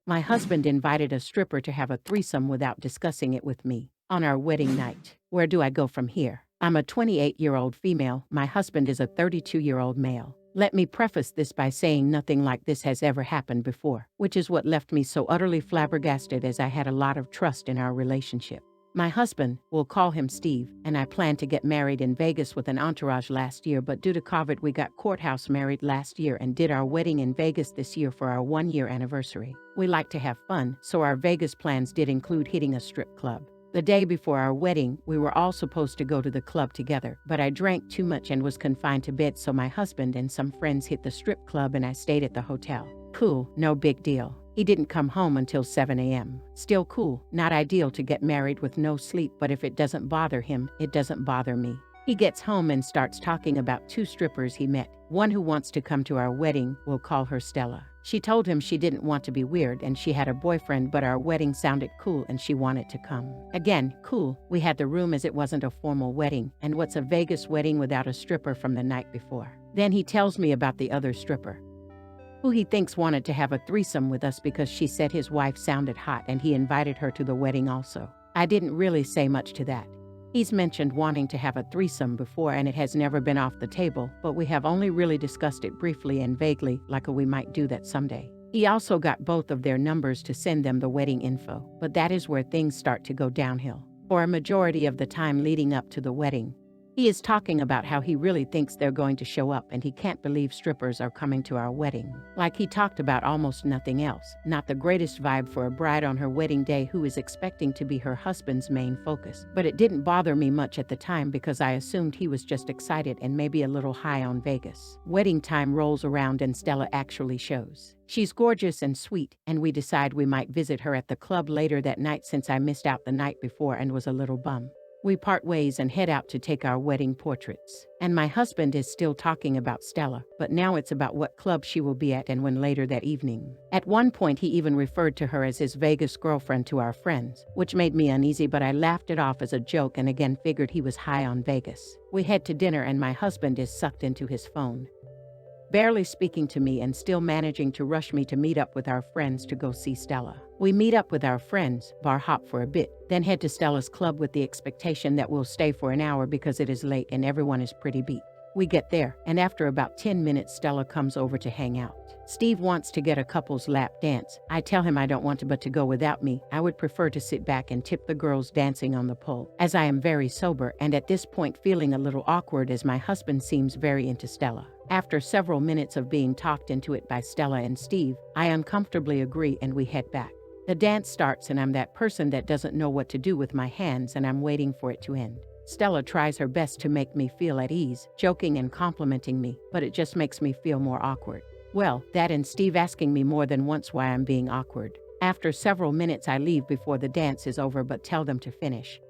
My husband invited a stripper to have a threesome without discussing it with me on our wedding night. Where do I go from here? I'm a 28-year-old female. My husband is a 32-year-old male. Let me preface this by saying nothing like this has ever happened before, which is what left me so utterly flabbergasted, as I had a lot of trust in our relationship. My husband, we'll call him Steve, and I planned to get married in Vegas with an entourage last year, but due to COVID we got courthouse married last year and did our wedding in Vegas this year for our 1-year anniversary. We like to have fun, so our Vegas plans did include hitting a strip club. The day before our wedding, we were all supposed to go to the club together, but I drank too much and was confined to bed, so my husband and some friends hit the strip club and I stayed at the hotel. Cool, no big deal. He didn't come home until 7 a.m. Still cool, not ideal to get married with no sleep, but if it doesn't bother him, it doesn't bother me. He gets home and starts talking about 2 strippers he met. One who wants to come to our wedding, we'll call her Stella. She told him she didn't want to be weird and she had a boyfriend, but our wedding sounded cool and she wanted to come. Again, cool. We had the room as it wasn't a formal wedding, and what's a Vegas wedding without a stripper from the night before? Then he tells me about the other stripper, who he thinks wanted to have a threesome with us because she said his wife sounded hot and he invited her to the wedding also. I didn't really say much to that. He's mentioned wanting to have a threesome before and it has never been off the table, but we have only really discussed it briefly and vaguely, like we might do that someday. He also got both of their numbers to send them the wedding info, but that is where things start to go downhill. For a majority of the time leading up to the wedding, he is talking about how he really thinks they're going to show up and he can't believe strippers are coming to our wedding. Like he talked about almost nothing else. Not the greatest vibe for a bride on her wedding day who is expecting to be her husband's main focus. But it didn't bother me much at the time because I assumed he was just excited and maybe a little high on Vegas. Wedding time rolls around and Stella actually shows. She's gorgeous and sweet, and we decide we might visit her at the club later that night since I missed out the night before and was a little bummed. We part ways and head out to take our wedding portraits. And my husband is still talking about Stella, but now it's about what club she will be at and when later that evening. At one point he even referred to her as his Vegas girlfriend to our friends, which made me uneasy, but I laughed it off as a joke and again figured he was high on Vegas. We head to dinner and my husband is sucked into his phone, barely speaking to me and still managing to rush me to meet up with our friends to go see Stella. We meet up with our friends, bar hop for a bit, then head to Stella's club with the expectation that we'll stay for an hour because it is late and everyone is pretty beat. We get there, and after about 10 minutes Stella comes over to hang out. Steve wants to get a couple's lap dance. I tell him I don't want to, but to go without me, I would prefer to sit back and tip the girls dancing on the pole, as I am very sober and at this point feeling a little awkward as my husband seems very into Stella. After several minutes of being talked into it by Stella and Steve, I uncomfortably agree and we head back. The dance starts and I'm that person that doesn't know what to do with my hands and I'm waiting for it to end. Stella tries her best to make me feel at ease, joking and complimenting me, but it just makes me feel more awkward. Well, that and Steve asking me more than once why I'm being awkward. After several minutes I leave before the dance is over but tell them to finish.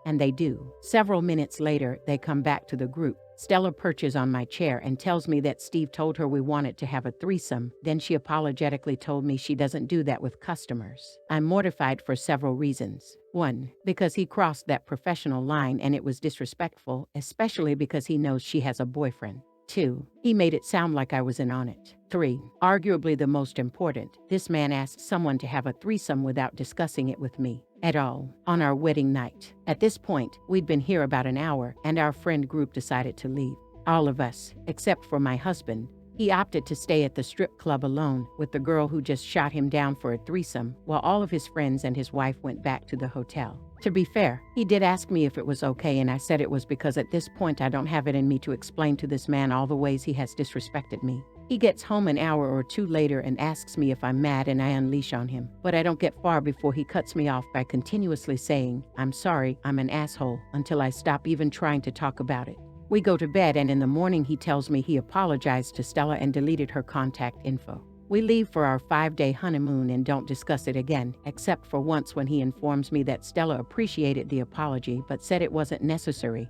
And they do. Several minutes later, they come back to the group. Stella perches on my chair and tells me that Steve told her we wanted to have a threesome. Then she apologetically told me she doesn't do that with customers. I'm mortified for several reasons. 1, because he crossed that professional line and it was disrespectful, especially because he knows she has a boyfriend. 2, he made it sound like I was in on it. 3, arguably the most important, this man asked someone to have a threesome without discussing it with me at all on our wedding night. At this point, we'd been here about an hour and our friend group decided to leave. All of us, except for my husband. He opted to stay at the strip club alone with the girl who just shot him down for a threesome, while all of his friends and his wife went back to the hotel. To be fair, he did ask me if it was okay and I said it was because at this point I don't have it in me to explain to this man all the ways he has disrespected me. He gets home an hour or two later and asks me if I'm mad and I unleash on him, but I don't get far before he cuts me off by continuously saying, "I'm sorry, I'm an asshole," until I stop even trying to talk about it. We go to bed and in the morning he tells me he apologized to Stella and deleted her contact info. We leave for our 5-day honeymoon and don't discuss it again, except for once when he informs me that Stella appreciated the apology but said it wasn't necessary,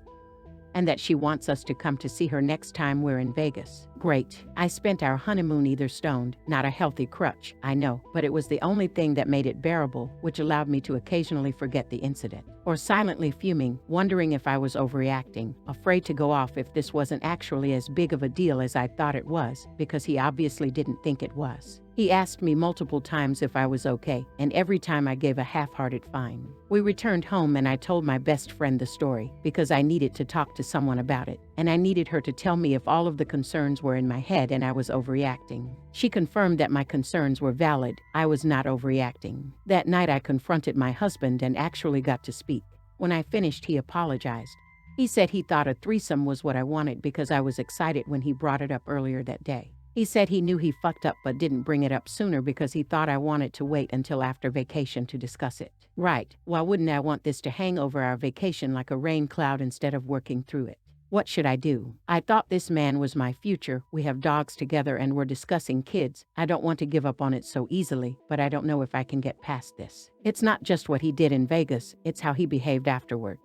and that she wants us to come to see her next time we're in Vegas. Great. I spent our honeymoon either stoned, not a healthy crutch, I know, but it was the only thing that made it bearable, which allowed me to occasionally forget the incident. or silently fuming, wondering if I was overreacting, afraid to go off if this wasn't actually as big of a deal as I thought it was, because he obviously didn't think it was. He asked me multiple times if I was okay, and every time I gave a half-hearted fine. We returned home and I told my best friend the story, because I needed to talk to someone about it, and I needed her to tell me if all of the concerns were in my head and I was overreacting. She confirmed that my concerns were valid, I was not overreacting. That night I confronted my husband and actually got to speak. When I finished, he apologized. He said he thought a threesome was what I wanted because I was excited when he brought it up earlier that day. He said he knew he fucked up but didn't bring it up sooner because he thought I wanted to wait until after vacation to discuss it. Right, why wouldn't I want this to hang over our vacation like a rain cloud instead of working through it? What should I do? I thought this man was my future, we have dogs together and we're discussing kids. I don't want to give up on it so easily, but I don't know if I can get past this. It's not just what he did in Vegas, it's how he behaved afterward.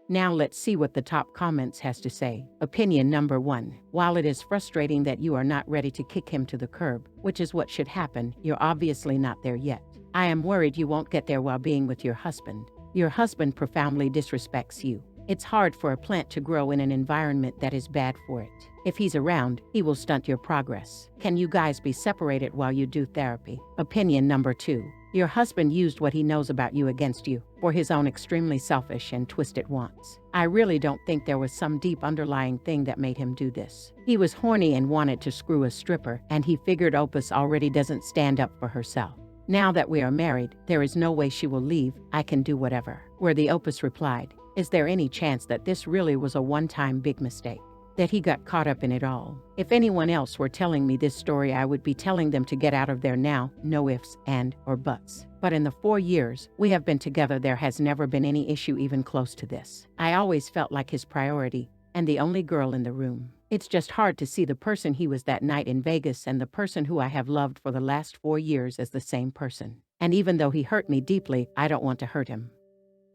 Now let's see what the top comments has to say. Opinion number 1. While it is frustrating that you are not ready to kick him to the curb, which is what should happen, you're obviously not there yet. I am worried you won't get there while being with your husband. Your husband profoundly disrespects you. It's hard for a plant to grow in an environment that is bad for it. If he's around, he will stunt your progress. Can you guys be separated while you do therapy? Opinion number 2. Your husband used what he knows about you against you for his own extremely selfish and twisted wants. I really don't think there was some deep underlying thing that made him do this. He was horny and wanted to screw a stripper, and he figured Opus already doesn't stand up for herself. Now that we are married, there is no way she will leave, I can do whatever. Where the Opus replied, is there any chance that this really was a one-time big mistake? That he got caught up in it all? If anyone else were telling me this story, I would be telling them to get out of there now, no ifs, and, or buts. But in the 4 years we have been together, there has never been any issue even close to this. I always felt like his priority, and the only girl in the room. It's just hard to see the person he was that night in Vegas and the person who I have loved for the last 4 years as the same person. And even though he hurt me deeply, I don't want to hurt him.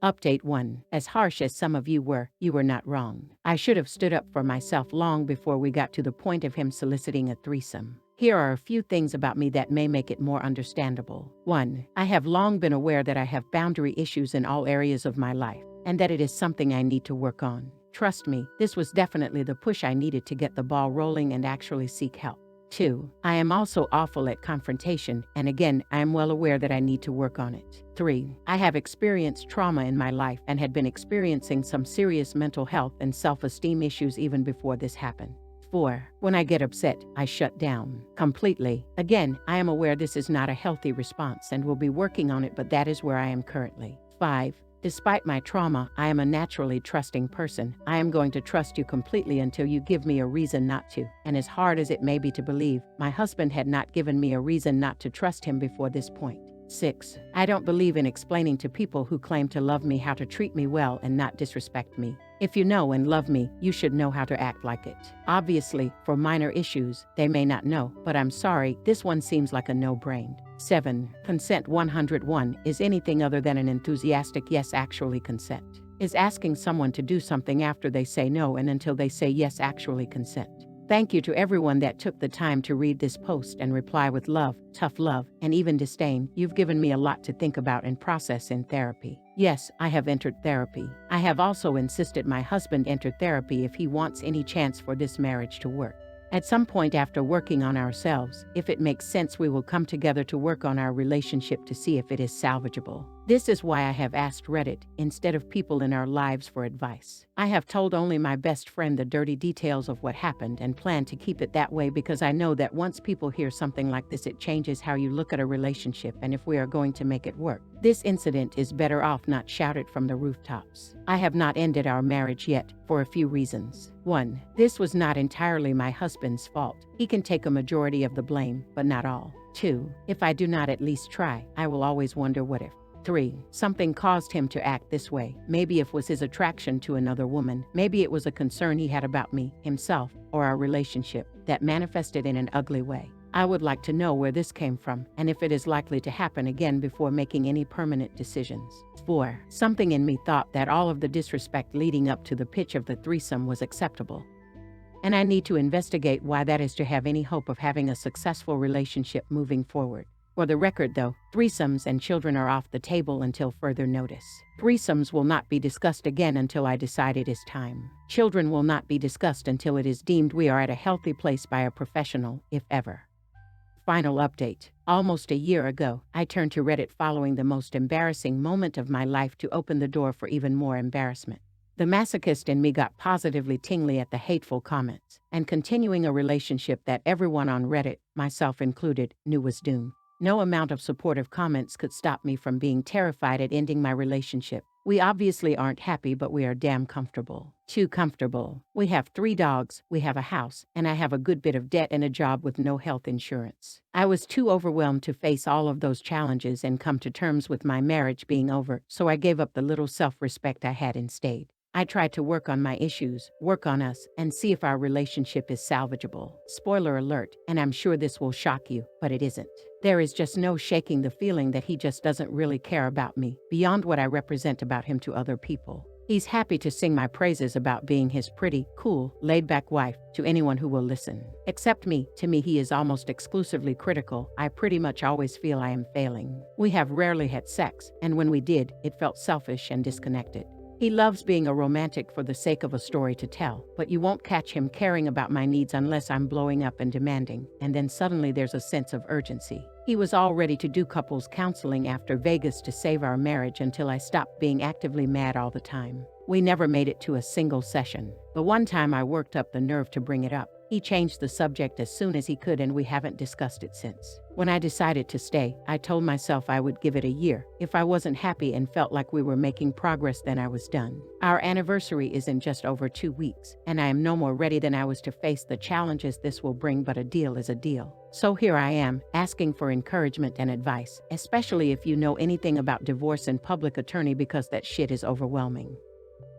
Update 1. As harsh as some of you were not wrong. I should have stood up for myself long before we got to the point of him soliciting a threesome. Here are a few things about me that may make it more understandable. 1. I have long been aware that I have boundary issues in all areas of my life, and that it is something I need to work on. Trust me, this was definitely the push I needed to get the ball rolling and actually seek help. 2. I am also awful at confrontation, and again, I am well aware that I need to work on it. 3. I have experienced trauma in my life and had been experiencing some serious mental health and self-esteem issues even before this happened. 4. When I get upset, I shut down completely. Again, I am aware this is not a healthy response and will be working on it, but that is where I am currently. 5. Despite my trauma, I am a naturally trusting person. I am going to trust you completely until you give me a reason not to. And as hard as it may be to believe, my husband had not given me a reason not to trust him before this point. 6. I don't believe in explaining to people who claim to love me how to treat me well and not disrespect me. If you know and love me, you should know how to act like it. Obviously, for minor issues, they may not know, but I'm sorry, this one seems like a no-brainer. 7. Consent 101 is anything other than an enthusiastic yes actually consent. Is asking someone to do something after they say no and until they say yes actually consent. Thank you to everyone that took the time to read this post and reply with love, tough love, and even disdain. You've given me a lot to think about and process in therapy. Yes, I have entered therapy. I have also insisted my husband enter therapy if he wants any chance for this marriage to work. At some point after working on ourselves, if it makes sense, we will come together to work on our relationship to see if it is salvageable. This is why I have asked Reddit instead of people in our lives for advice. I have told only my best friend the dirty details of what happened and plan to keep it that way because I know that once people hear something like this, it changes how you look at a relationship and if we are going to make it work. This incident is better off not shouted from the rooftops. I have not ended our marriage yet for a few reasons. 1. This was not entirely my husband's fault. He can take a majority of the blame, but not all. 2. If I do not at least try, I will always wonder what if. 3. Something caused him to act this way. Maybe it was his attraction to another woman. Maybe it was a concern he had about me, himself, or our relationship that manifested in an ugly way. I would like to know where this came from and if it is likely to happen again before making any permanent decisions. 4. Something in me thought that all of the disrespect leading up to the pitch of the threesome was acceptable. And I need to investigate why that is to have any hope of having a successful relationship moving forward. For the record though, threesomes and children are off the table until further notice. Threesomes will not be discussed again until I decide it is time. Children will not be discussed until it is deemed we are at a healthy place by a professional, if ever. Final update. Almost a year ago, I turned to Reddit following the most embarrassing moment of my life to open the door for even more embarrassment. The masochist in me got positively tingly at the hateful comments, and continuing a relationship that everyone on Reddit, myself included, knew was doomed. No amount of supportive comments could stop me from being terrified at ending my relationship. We obviously aren't happy, but we are damn comfortable. Too comfortable. We have 3 dogs, we have a house, and I have a good bit of debt and a job with no health insurance. I was too overwhelmed to face all of those challenges and come to terms with my marriage being over, so I gave up the little self-respect I had and stayed. I tried to work on my issues, work on us, and see if our relationship is salvageable. Spoiler alert, and I'm sure this will shock you, but it isn't. There is just no shaking the feeling that he just doesn't really care about me, beyond what I represent about him to other people. He's happy to sing my praises about being his pretty, cool, laid-back wife to anyone who will listen. Except me. To me, he is almost exclusively critical. I pretty much always feel I am failing. We have rarely had sex, and when we did, it felt selfish and disconnected. He loves being a romantic for the sake of a story to tell, but you won't catch him caring about my needs unless I'm blowing up and demanding, and then suddenly there's a sense of urgency. He was all ready to do couples counseling after Vegas to save our marriage until I stopped being actively mad all the time. We never made it to a single session. The one time I worked up the nerve to bring it up, he changed the subject as soon as he could, and we haven't discussed it since. When I decided to stay, I told myself I would give it a year. If I wasn't happy and felt like we were making progress, then I was done. Our anniversary is in just over 2 weeks, and I am no more ready than I was to face the challenges this will bring, but a deal is a deal. So here I am, asking for encouragement and advice, especially if you know anything about divorce and public attorney, because that shit is overwhelming.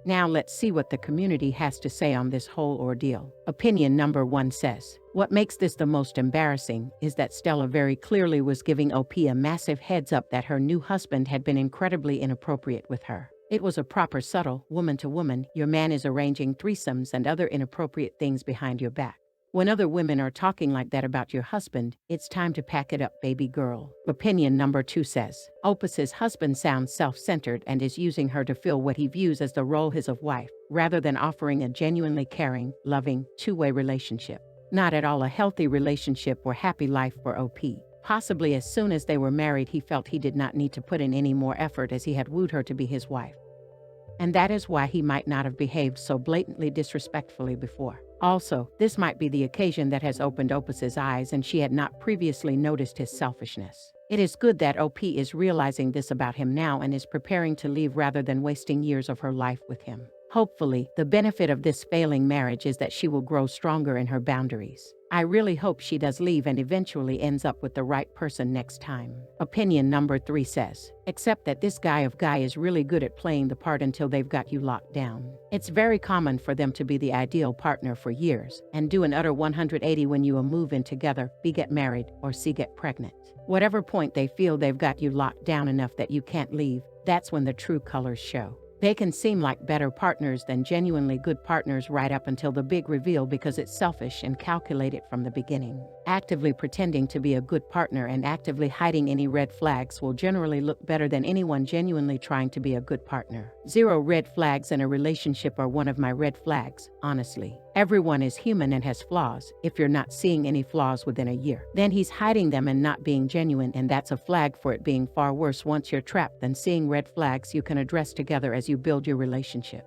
Now let's see what the community has to say on this whole ordeal. Opinion number 1 says, what makes this the most embarrassing is that Stella very clearly was giving OP a massive heads up that her new husband had been incredibly inappropriate with her. It was a proper subtle, woman to woman, your man is arranging threesomes and other inappropriate things behind your back. When other women are talking like that about your husband, it's time to pack it up, baby girl. Opinion number 2 says, Opus's husband sounds self-centered and is using her to fill what he views as the role his of wife, rather than offering a genuinely caring, loving, two-way relationship. Not at all a healthy relationship or happy life for OP. Possibly as soon as they were married, he felt he did not need to put in any more effort as he had wooed her to be his wife. And that is why he might not have behaved so blatantly disrespectfully before. Also, this might be the occasion that has opened Opus's eyes, and she had not previously noticed his selfishness. It is good that OP is realizing this about him now and is preparing to leave rather than wasting years of her life with him. Hopefully, the benefit of this failing marriage is that she will grow stronger in her boundaries. I really hope she does leave and eventually ends up with the right person next time. Opinion number 3 says, except that this guy is really good at playing the part until they've got you locked down. It's very common for them to be the ideal partner for years and do an utter 180 when you move in together, B, get married, or C, get pregnant. Whatever point they feel they've got you locked down enough that you can't leave, that's when the true colors show. They can seem like better partners than genuinely good partners right up until the big reveal, because it's selfish and calculated from the beginning. Actively pretending to be a good partner and actively hiding any red flags will generally look better than anyone genuinely trying to be a good partner. 0 red flags in a relationship are one of my red flags, honestly. Everyone is human and has flaws. If you're not seeing any flaws within a year, then he's hiding them and not being genuine, and that's a flag for it being far worse once you're trapped than seeing red flags you can address together as you build your relationship.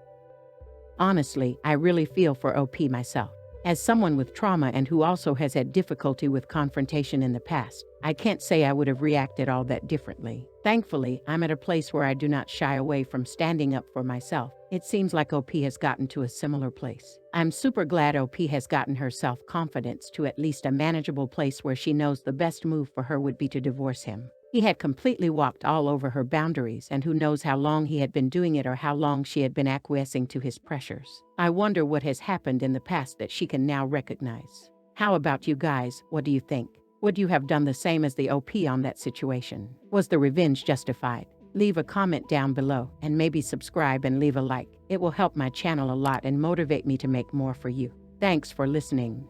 Honestly, I really feel for OP myself. As someone with trauma and who also has had difficulty with confrontation in the past, I can't say I would have reacted all that differently. Thankfully, I'm at a place where I do not shy away from standing up for myself. It seems like OP has gotten to a similar place. I'm super glad OP has gotten her self-confidence to at least a manageable place where she knows the best move for her would be to divorce him. He had completely walked all over her boundaries, and who knows how long he had been doing it or how long she had been acquiescing to his pressures. I wonder what has happened in the past that she can now recognize. How about you guys? What do you think? Would you have done the same as the OP on that situation? Was the revenge justified? Leave a comment down below, and maybe subscribe and leave a like. It will help my channel a lot and motivate me to make more for you. Thanks for listening.